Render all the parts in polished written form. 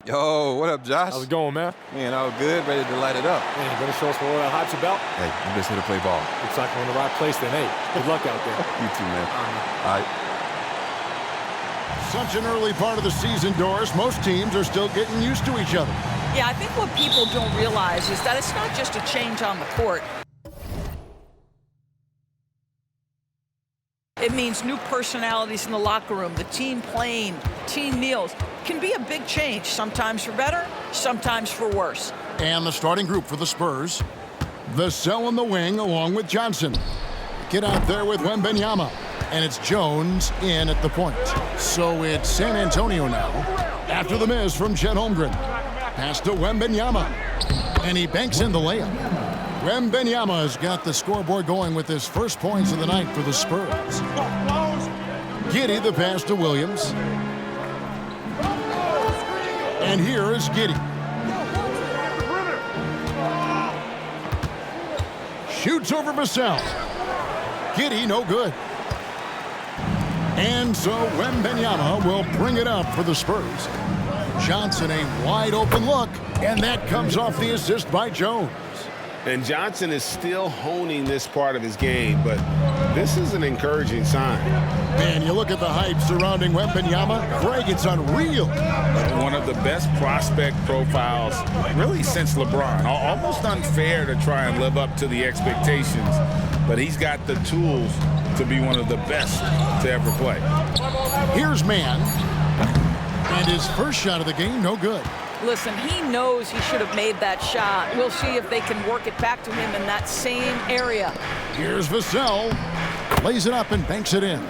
Yo, what up, Josh? How's it going, man? Man, all good, ready to light it up. Man, you better show us what all that hype's about. Hey, I'm just here to play ball. Looks like we're in the right place then. Hey, good luck out there. You too, man. All right. Such an early part of the season, Doris. Most teams are still getting used to each other. Yeah, I think what people don't realize is that it's not just a change on the court. It means new personalities in the locker room, the team playing, team meals. Can be a big change, sometimes for better, sometimes for worse. And the starting group for the Spurs. Vassell in the wing along with Johnson. Get out there with Wembanyama. And it's Jones in at the point. So it's San Antonio now. After the miss from Chet Holmgren. Pass to Wembanyama. And he banks in the layup. Wembanyama has got the scoreboard going with his first points of the night for the Spurs. Giddey the pass to Williams. And here is Giddey. Shoots over Vassell. Giddey no good. And so Wembanyama will bring it up for the Spurs. Johnson a wide open look, and that comes off the assist by Jones. And Johnson is still honing this part of his game, but this is an encouraging sign. Man, you look at the hype surrounding Wembanyama, Greg, it's unreal. One of the best prospect profiles really since LeBron. Almost unfair to try and live up to the expectations, but he's got the tools to be one of the best to ever play. Here's Mann, and his first shot of the game, no good. Listen, he knows he should have made that shot. We'll see if they can work it back to him in that same area. Here's Vassell, lays it up and banks it in.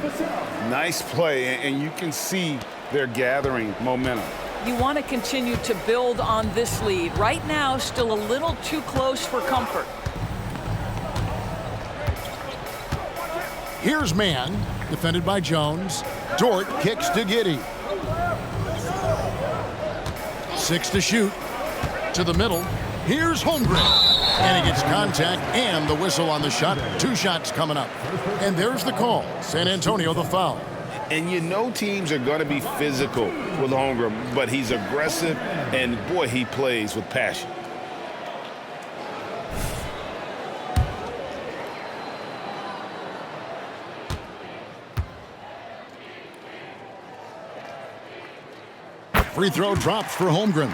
Nice play, and you can see they're gathering momentum. You want to continue to build on this lead. Right now, still a little too close for comfort. Here's Mann, defended by Jones. Dort kicks to Giddey. 6 to shoot. To the middle. Here's Holmgren. And he gets contact and the whistle on the shot. 2 shots coming up. And there's the call. San Antonio the foul. And you know teams are going to be physical with Holmgren, but he's aggressive, and boy, he plays with passion. Free throw drops for Holmgren.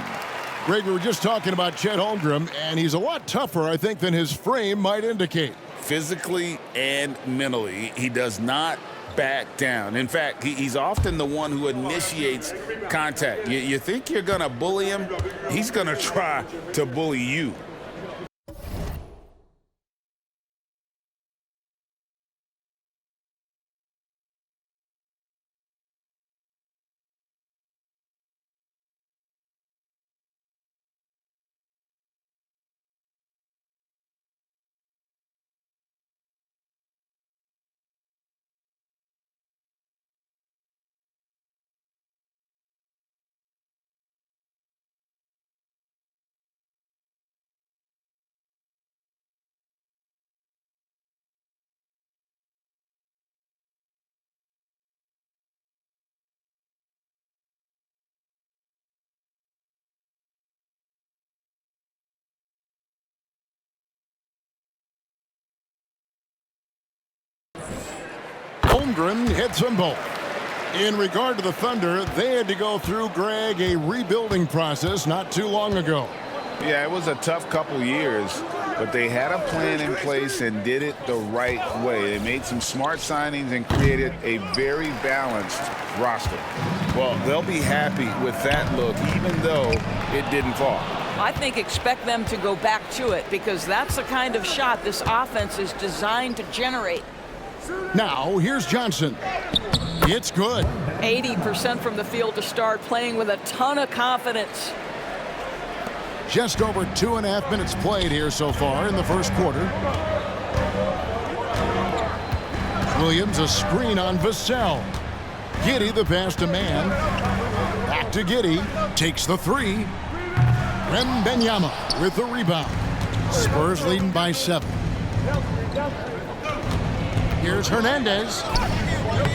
Greg, we were just talking about Chet Holmgren, and he's a lot tougher, I think, than his frame might indicate. Physically and mentally, he does not back down. In fact, he's often the one who initiates contact. You think you're going to bully him? He's going to try to bully you. Holmgren hits them both. In regard to the Thunder, they had to go through, Greg, a rebuilding process not too long ago. Yeah, it was a tough couple years, but they had a plan in place and did it the right way. They made some smart signings and created a very balanced roster. Well, they'll be happy with that look, even though it didn't fall. I think expect them to go back to it because that's the kind of shot this offense is designed to generate. Now, here's Johnson. It's good. 80% from the field to start, playing with a ton of confidence. Just over 2.5 minutes played here so far in the first quarter. Williams, a screen on Vassell. Giddey, the pass to Mann. Back to Giddey. Takes the 3. Wembanyama with the rebound. Spurs leading by 7. Here's Hernandez.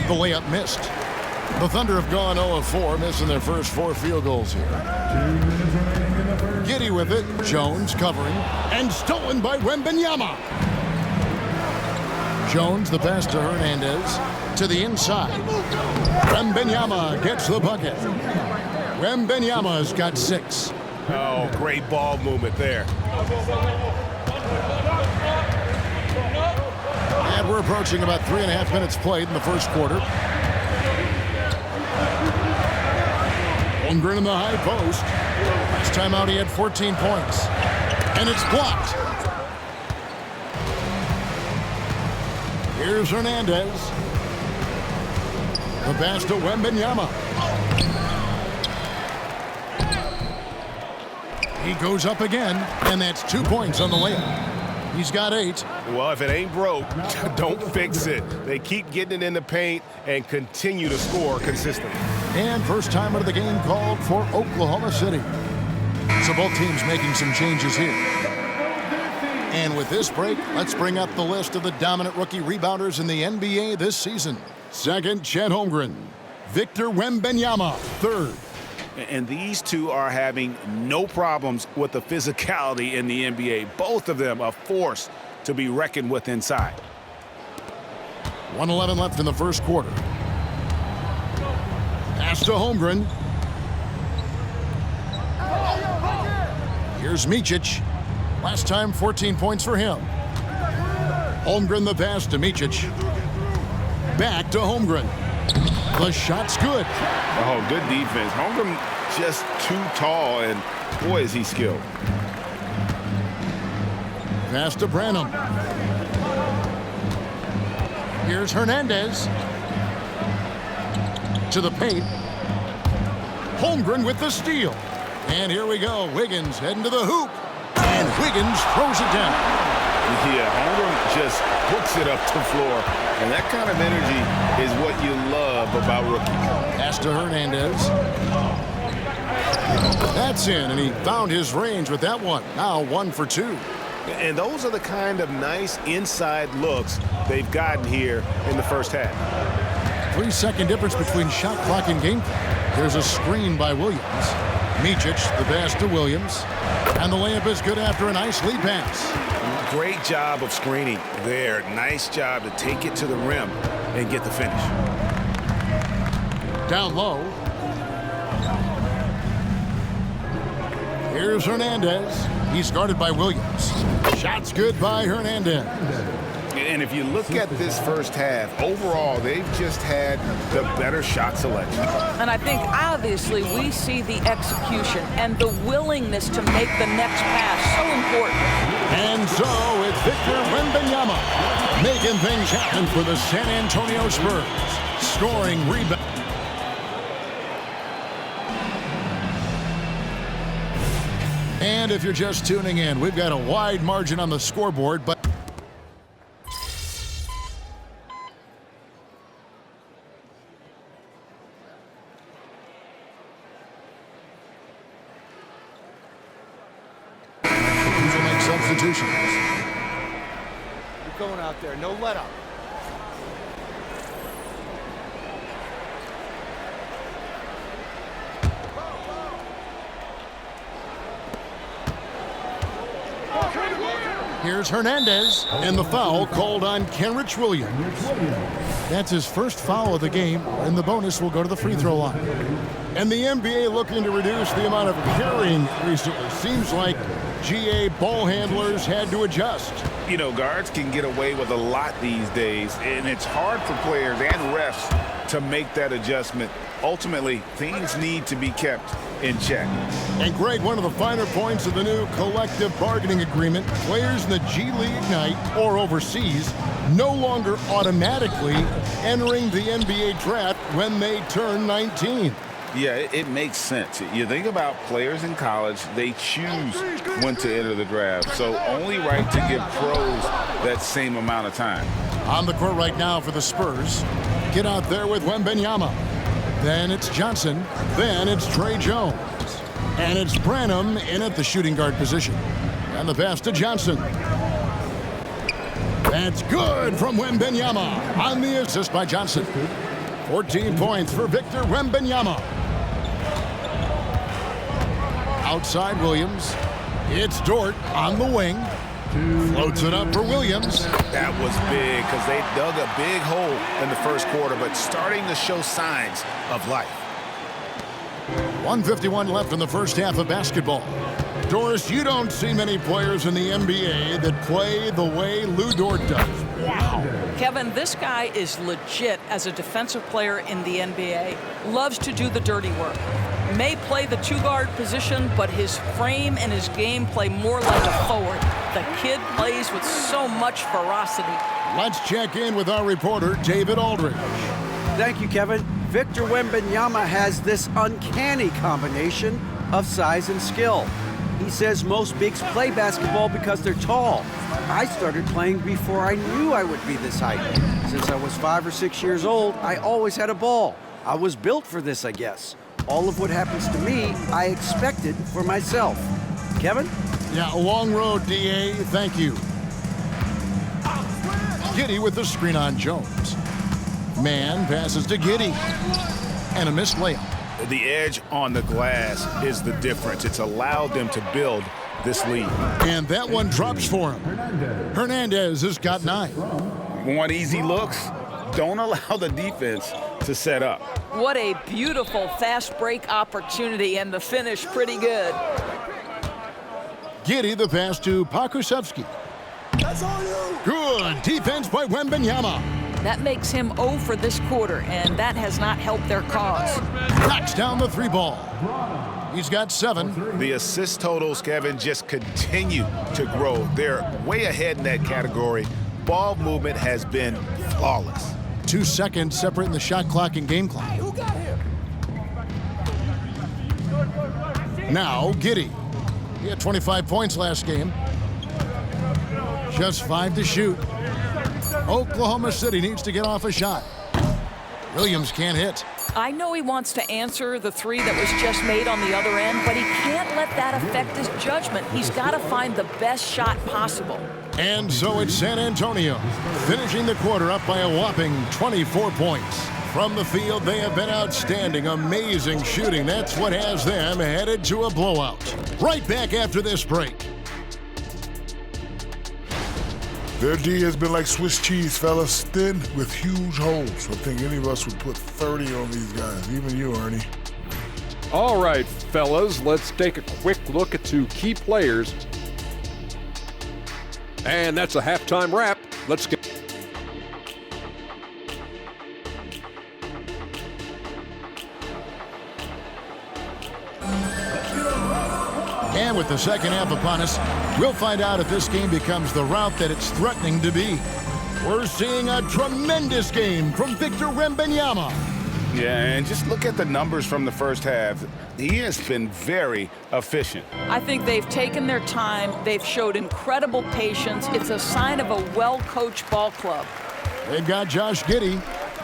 The layup missed. The Thunder have gone 0 of 4, missing their first 4 field goals here. Giddy with it. Jones covering. And stolen by Wembanyama. Jones, the pass to Hernandez. To the inside. Wembanyama gets the bucket. Wembanyama's got 6. Oh, great ball movement there. And we're approaching about 3.5 minutes played in the first quarter. Holmgren in the high post. Last time out he had 14 points. And it's blocked. Here's Hernandez. The pass to Wembanyama. He goes up again, and that's 2 points on the layup. He's got 8. Well, if it ain't broke, don't fix it. They keep getting it in the paint and continue to score consistently. And first time out of the game called for Oklahoma City. So both teams making some changes here. And with this break, let's bring up the list of the dominant rookie rebounders in the NBA this season. Second, Chet Holmgren. Victor Wembanyama, third. And these two are having no problems with the physicality in the NBA. Both of them a force to be reckoned with inside. 1:11 left in the first quarter. Pass to Holmgren. Here's Micic. Last time, 14 points for him. Holmgren the pass to Micic. Back to Holmgren. The shot's good. Oh, good defense. Holmgren just too tall, and boy, is he skilled. Pass to Branham. Here's Hernandez. To the paint. Holmgren with the steal. And here we go. Wiggins heading to the hoop. And Wiggins throws it down. Yeah, Holmgren just hooks it up to the floor. And that kind of energy is what you love about rookies. Pass to Hernandez. That's in, and he found his range with that one. Now 1 for 2. And those are the kind of nice inside looks they've gotten here in the first half. 3-second difference between shot clock and game clock. There's a screen by Williams. Micic, the pass to Williams. And the layup is good after a nice lead pass. Great job of screening there. Nice job to take it to the rim and get the finish. Down low. Here's Hernandez. He's guarded by Williams. Shot's good by Hernandez. And if you look at this first half, overall, they've just had the better shot selection. And I think obviously we see the execution and the willingness to make the next pass so important. And so it's Victor Wembanyama making things happen for the San Antonio Spurs. Scoring rebound. And if you're just tuning in, we've got a wide margin on the scoreboard, but will make substitutions. You're going out there, no let up. Here's Hernandez, and the foul called on Kenrich Williams. That's his first foul of the game, and the bonus will go to the free throw line. And the NBA looking to reduce the amount of carrying recently. Seems like GA ball handlers had to adjust. You know, guards can get away with a lot these days, and it's hard for players and refs to make that adjustment. Ultimately, things need to be kept in check. And Greg, one of the finer points of the new collective bargaining agreement, players in the G League Ignite or overseas no longer automatically entering the NBA draft when they turn 19. Yeah, it makes sense. You think about players in college, they choose when to enter the draft. So only right to give pros that same amount of time. On the court right now for the Spurs. Get out there with Wembanyama. Then it's Johnson. Then it's Trey Jones. And it's Branham in at the shooting guard position. And the pass to Johnson. That's good from Wembanyama on the assist by Johnson. 14 points for Victor Wembanyama. Outside Williams. It's Dort on the wing. Floats it up for Williams. That was big because they dug a big hole in the first quarter, but starting to show signs of life. 1:51 left in the first half of basketball. Doris, you don't see many players in the NBA that play the way Lou Dort does. Wow. Kevin, this guy is legit as a defensive player in the NBA. Loves to do the dirty work. May play the two-guard position, but his frame and his game play more like a forward. The kid plays with so much ferocity. Let's check in with our reporter, David Aldridge. Thank you, Kevin. Victor Wembanyama has this uncanny combination of size and skill. He says most bigs play basketball because they're tall. I started playing before I knew I would be this height. Since I was 5 or 6 years old, I always had a ball. I was built for this, I guess. All of what happens to me, I expected for myself. Kevin? Yeah, a long road, D.A. Thank you. Giddey with the screen on Jones. Man passes to Giddey. And a missed layup. The edge on the glass is the difference. It's allowed them to build this lead. And that one drops for him. Hernandez has got 9. Want easy looks? Don't allow the defense to set up. What a beautiful fast break opportunity, and the finish pretty good. Giddey the pass to Pakusevsky. Good defense by Wembanyama. That makes him 0 for this quarter, and that has not helped their cause. Knocks down the 3 ball. He's got 7. The assist totals, Kevin, just continue to grow. They're way ahead in that category. Ball movement has been flawless. 2 seconds separating the shot clock and game clock. Now Giddey. He had 25 points last game. Just 5 to shoot. Oklahoma City needs to get off a shot. Williams can't hit. I know he wants to answer the 3 that was just made on the other end, but he can't let that affect his judgment. He's got to find the best shot possible. And so it's San Antonio, finishing the quarter up by a whopping 24 points. From the field, they have been outstanding, amazing shooting. That's what has them headed to a blowout. Right back after this break. Their D has been like Swiss cheese, fellas, thin with huge holes. I think any of us would put 30 on these guys, even you, Ernie. All right, fellas, let's take a quick look at 2 key players. And that's a halftime wrap. Let's get... And with the second half upon us, we'll find out if this game becomes the route that it's threatening to be. We're seeing a tremendous game from Victor Wembanyama. Yeah, and just look at the numbers from the first half. He has been very efficient. I think they've taken their time. They've showed incredible patience. It's a sign of a well-coached ball club. They've got Josh Giddey.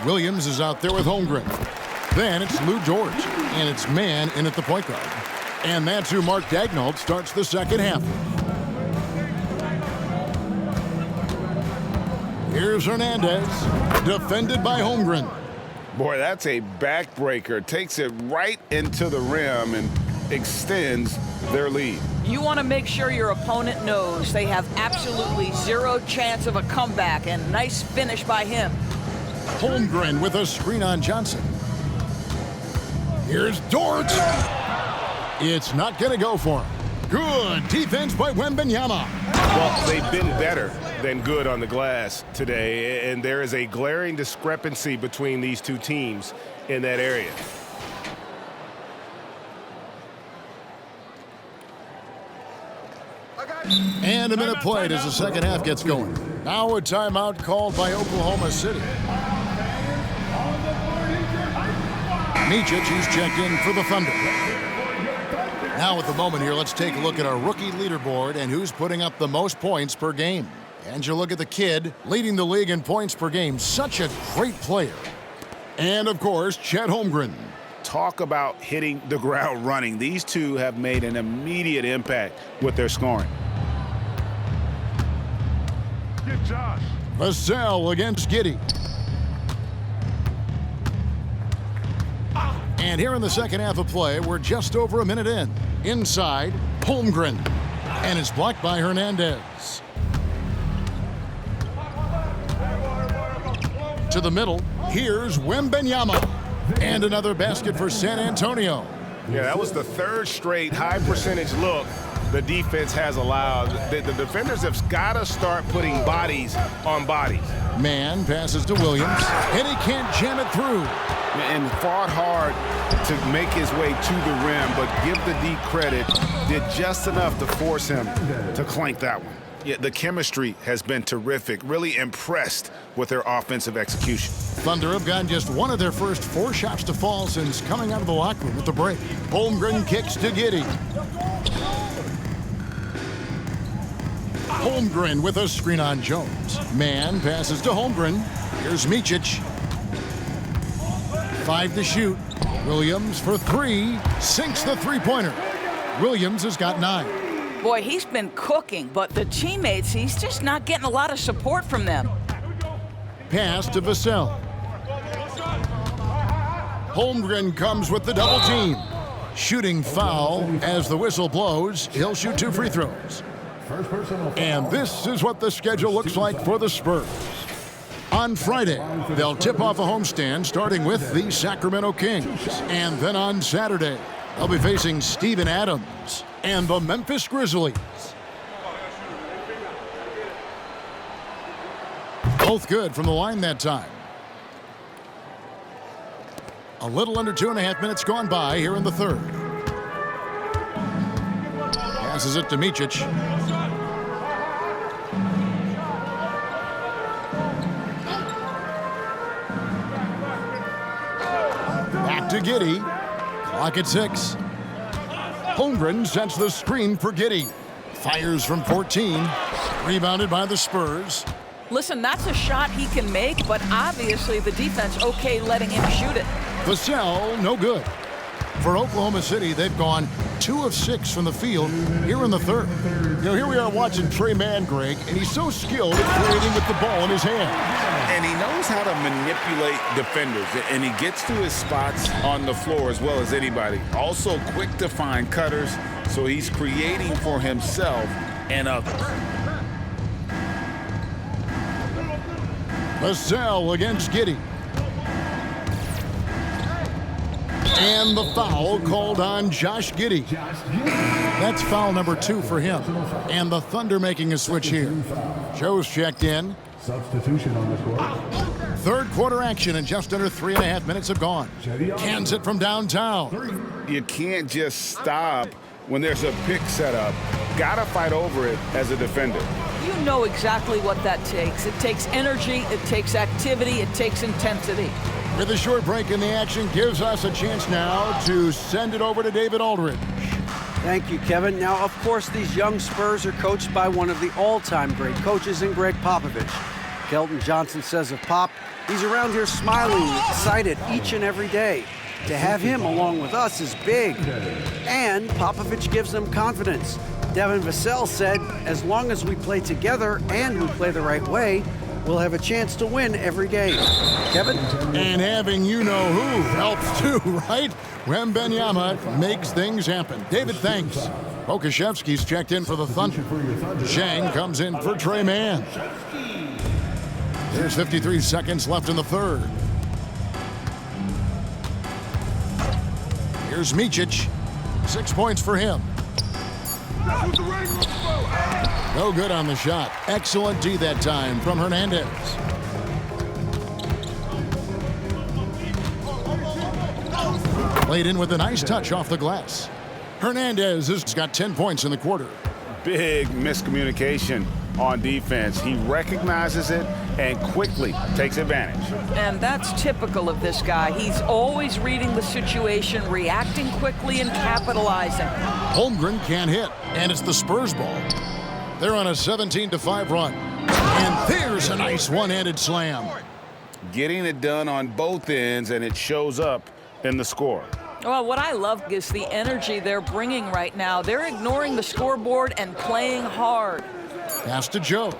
Williams is out there with Holmgren. Then it's Lou Dort, and it's man in at the point guard. And that's who Mark Daigneault starts the second half. Here's Hernandez, defended by Holmgren. Boy, that's a backbreaker. Takes it right into the rim and extends their lead. You want to make sure your opponent knows they have absolutely 0 chance of a comeback, and nice finish by him. Holmgren with a screen on Johnson. Here's Dort. It's not going to go for him. Good defense by Wembanyama. Well, they've been better than good on the glass today, and there is a glaring discrepancy between these 2 teams in that area. And a minute played as the second half gets going. Now a timeout called by Oklahoma City. Micic, he's checked in for the Thunder. Now at the moment here, let's take a look at our rookie leaderboard and who's putting up the most points per game. And you look at the kid leading the league in points per game. Such a great player. And of course, Chet Holmgren. Talk about hitting the ground running. These 2 have made an immediate impact with their scoring. Vassell against Giddey. And here in the second half of play, we're just over a minute in. Inside, Holmgren. And it's blocked by Hernandez. To the middle, here's Wembanyama. And another basket for San Antonio. Yeah, that was the third straight high percentage look the defense has allowed. The defenders have got to start putting bodies on bodies. Man passes to Williams, and he can't jam it through. And fought hard to make his way to the rim, but give the D credit, did just enough to force him to clank that one. Yeah, the chemistry has been terrific. Really impressed with their offensive execution. Thunder have gotten just one of their first 4 shots to fall since coming out of the locker room at the break. Holmgren kicks to Giddey. Holmgren with a screen on Jones. Man passes to Holmgren. Here's Micic. 5 to shoot. Williams for 3. Sinks the three-pointer. Williams has got 9. Boy, he's been cooking, but the teammates, he's just not getting a lot of support from them. Pass to Vassell. Holmgren comes with the double team. Shooting foul as the whistle blows. He'll shoot 2 free throws. And this is what the schedule looks like for the Spurs. On Friday, they'll tip off a homestand starting with the Sacramento Kings. And then on Saturday, they'll be facing Steven Adams and the Memphis Grizzlies. Both good from the line that time. A little under 2.5 minutes gone by here in the third. Passes it to Micic. Back to Giddey. Clock at 6. Holmgren sets the screen for Giddey. Fires from 14. Rebounded by the Spurs. Listen, that's a shot he can make, but obviously the defense okay letting him shoot it. Vassell, no good. For Oklahoma City, they've gone 2 of 6 from the field here in the third. You know, here we are watching Trey Mann, Greg, and he's so skilled at creating with the ball in his hand. And he knows how to manipulate defenders, and he gets to his spots on the floor as well as anybody. Also quick to find cutters, so he's creating for himself and others. Vassell against Giddey. And the foul called on Josh Giddey. That's foul number 2 for him. And the Thunder making a switch here. Joe's checked in. Substitution on the court. Third quarter action and just under 3.5 minutes have gone. Cans it from downtown. You can't just stop when there's a pick set up. Gotta fight over it as a defender. You know exactly what that takes. It takes energy, it takes activity, it takes intensity. With a short break in the action gives us a chance now to send it over to David Aldridge. Thank you, Kevin. Now, of course, these young Spurs are coached by one of the all-time great coaches in Greg Popovich. Kelton Johnson says of Pop, he's around here smiling, excited each and every day. To have him along with us is big. And Popovich gives them confidence. Devin Vassell said, as long as we play together and we play the right way, we'll have a chance to win every game. Kevin? And having you-know-who helps too, right? Wembanyama makes things happen. David, thanks. Okashevsky's checked in for the Thunder. Zhang comes in for Trey Mann. There's 53 seconds left in the third. Here's Micic. 6 points for him. No good on the shot. Excellent D that time from Hernandez. Played in with a nice touch off the glass. Hernandez has got 10 points in the quarter. Big miscommunication on defense. He recognizes it and quickly takes advantage. And that's typical of this guy. He's always reading the situation, reacting quickly, and capitalizing. Holmgren can't hit, and it's the Spurs ball. They're on a 17-5 run. And there's a nice one-handed slam. Getting it done on both ends, and it shows up in the score. Well, what I love is the energy they're bringing right now. They're ignoring the scoreboard and playing hard. Pass to Joe.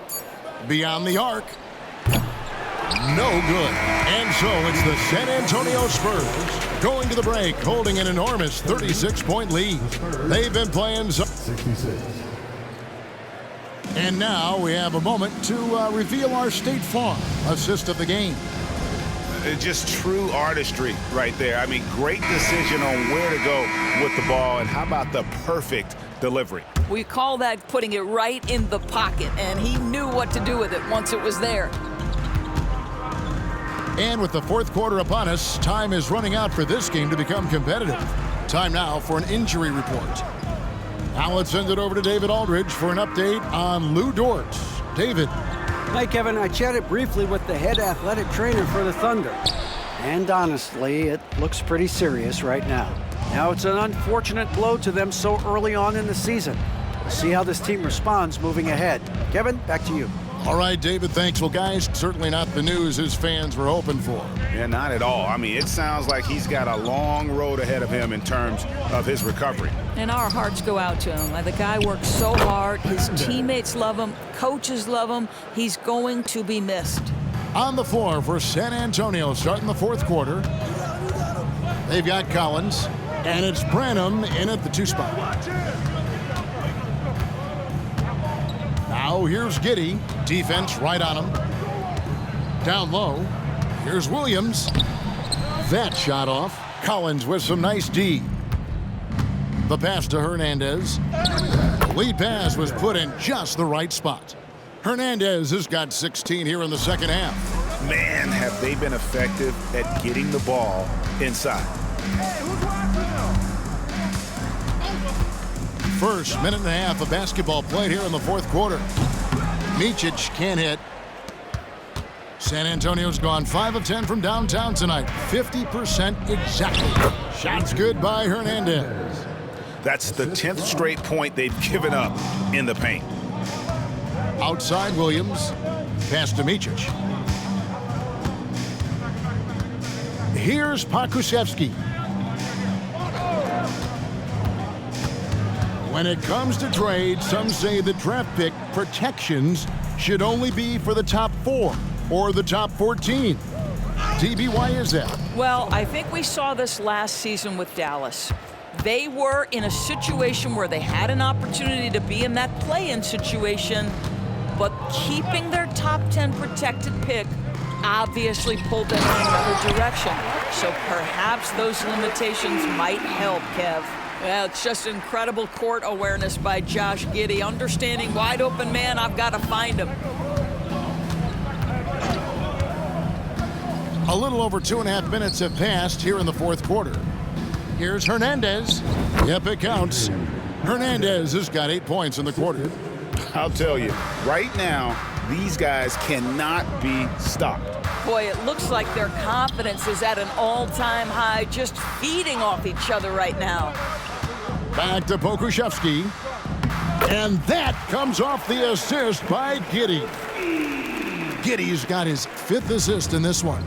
Beyond the arc. No good. And so it's the San Antonio Spurs going to the break, holding an enormous 36-point lead. They've been playing 66. And now we have a moment to reveal our State Farm assist of the game. Just true artistry right there. I mean, great decision on where to go with the ball, and how about the perfect delivery? We call that putting it right in the pocket, and he knew what to do with it once it was there. And with the fourth quarter upon us, time is running out for this game to become competitive. Time now for an injury report. Now let's send it over to David Aldridge for an update on Lou Dort. David. Hi, Kevin. I chatted briefly with the head athletic trainer for the Thunder. And honestly, it looks pretty serious right now. Now, it's an unfortunate blow to them so early on in the season. We'll see how this team responds moving ahead. Kevin, back to you. All right, David, thanks. Well, guys, certainly not the news his fans were hoping for. Yeah, not at all. I mean, it sounds like he's got a long road ahead of him in terms of his recovery. And our hearts go out to him. The guy works so hard. His teammates love him. Coaches love him. He's going to be missed. On the floor for San Antonio starting the fourth quarter. They've got Collins, and it's Branham in at the 2 spot. Now here's Giddey. Defense right on him. Down low. Here's Williams. That shot off. Collins with some nice D. The pass to Hernandez. The lead pass was put in just the right spot. Hernandez has got 16 here in the second half. Man, have they been effective at getting the ball inside. First minute and a half of basketball played here in the fourth quarter. Micic can't hit. San Antonio's gone 5 of 10 from downtown tonight. 50% exactly. Shots good by Hernandez. That's the 10th straight point they've given up in the paint. Outside Williams. Pass to Micic. Here's Pokusevski. When it comes to trade, some say the draft pick protections should only be for the top 4 or the top 14. DB, why is that? Well, I think we saw this last season with Dallas. They were in a situation where they had an opportunity to be in that play-in situation, but keeping their top 10 protected pick obviously pulled them in another direction. So perhaps those limitations might help, Kev. Well, it's just incredible court awareness by Josh Giddey. Understanding wide open man, I've got to find him. A little over 2.5 minutes have passed here in the fourth quarter. Here's Hernandez. Yep, it counts. Hernandez has got 8 points in the quarter. I'll tell you, right now, these guys cannot be stopped. Boy, it looks like their confidence is at an all-time high, just feeding off each other right now. Back to Pokusevski. And that comes off the assist by Giddey. Giddey's got his 5th assist in this one.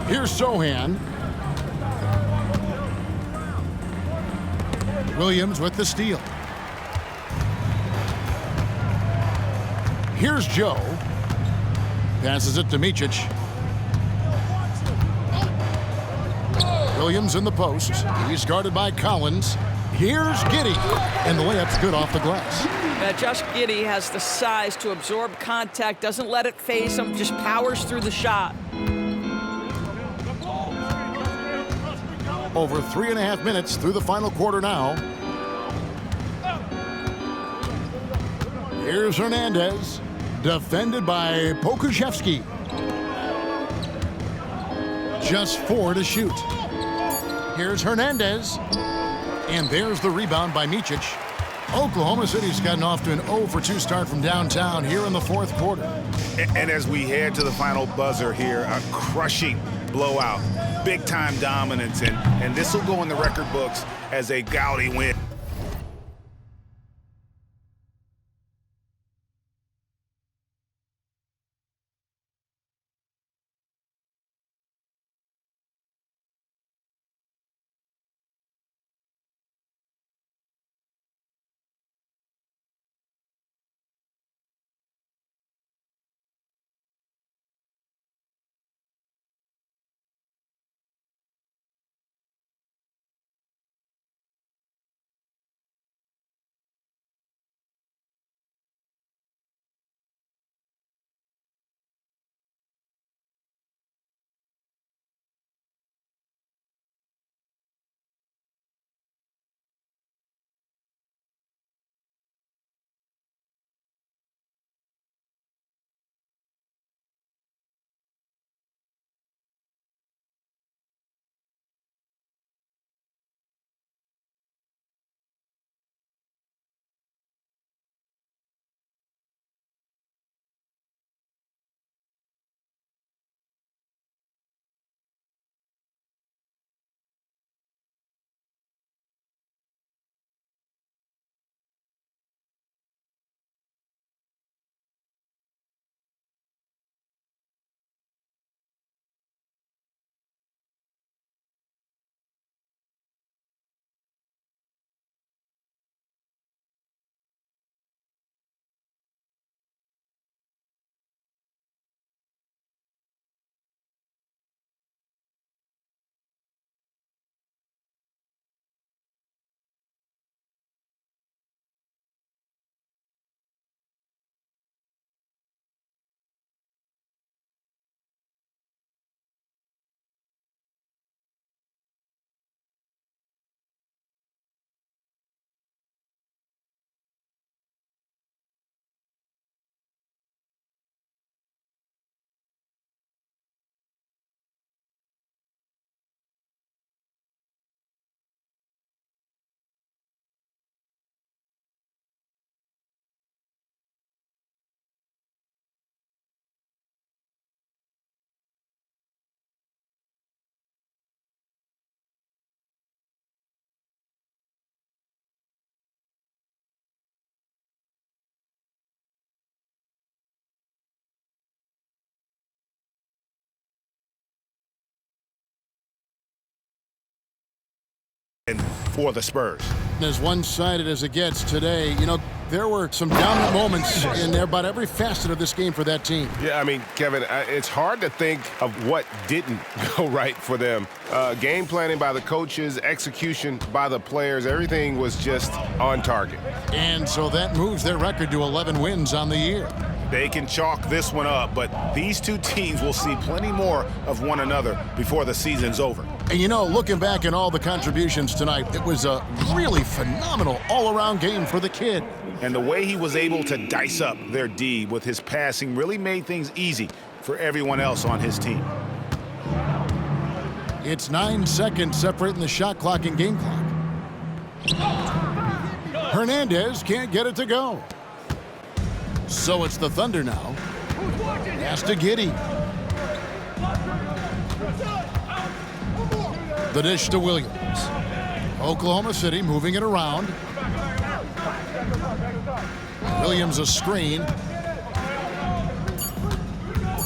Here's Sohan. Williams with the steal. Here's Joe. Passes it to Micic. Williams in the post. He's guarded by Collins. Here's Giddey. And the layup's good off the glass. Josh Giddey has the size to absorb contact, doesn't let it phase him, just powers through the shot. Over 3.5 minutes through the final quarter now. Here's Hernandez. Defended by Pokusevski. Just 4 to shoot. Here's Hernandez. And there's the rebound by Micic. Oklahoma City's gotten off to an 0 for 2 start from downtown here in the fourth quarter. And as we head to the final buzzer here, a crushing blowout, big-time dominance, and this will go in the record books as a gaudy win. for the Spurs. As one-sided as it gets today, you know, there were some dominant moments in there about every facet of this game for that team. Yeah, I mean, Kevin, it's hard to think of what didn't go right for them. Game planning by the coaches, execution by the players, everything was just on target. And so that moves their record to 11 wins on the year. They can chalk this one up, but these two teams will see plenty more of one another before the season's over. And you know, looking back at all the contributions tonight, it was a really phenomenal all-around game for the kid. And the way he was able to dice up their D with his passing really made things easy for everyone else on his team. It's 9 seconds separating the shot clock and game clock. Hernandez can't get it to go. So it's the Thunder now. Pass to Giddey. The dish to Williams. Oklahoma City moving it around. Williams a screen.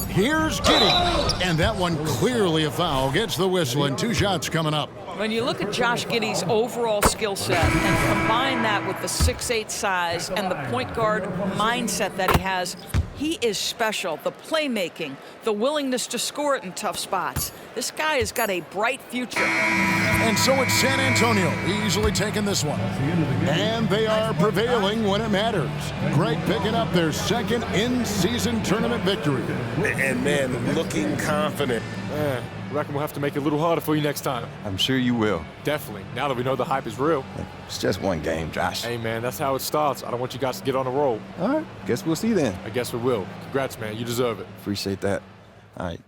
Here's Giddey. And that one clearly a foul. Gets the whistle and 2 shots coming up. When you look at Josh Giddey's overall skill set and combine that with the 6'8" size and the point guard mindset that he has, he is special. The playmaking, the willingness to score it in tough spots. This guy has got a bright future. And so it's San Antonio easily taking this one. And they are prevailing when it matters. Greg picking up their second in-season tournament victory. And man, looking confident. I reckon we'll have to make it a little harder for you next time. I'm sure you will. Definitely. Now that we know the hype is real. It's just one game, Josh. Hey, man, that's how it starts. I don't want you guys to get on a roll. All right. Guess we'll see then. I guess we will. Congrats, man. You deserve it. Appreciate that. All right.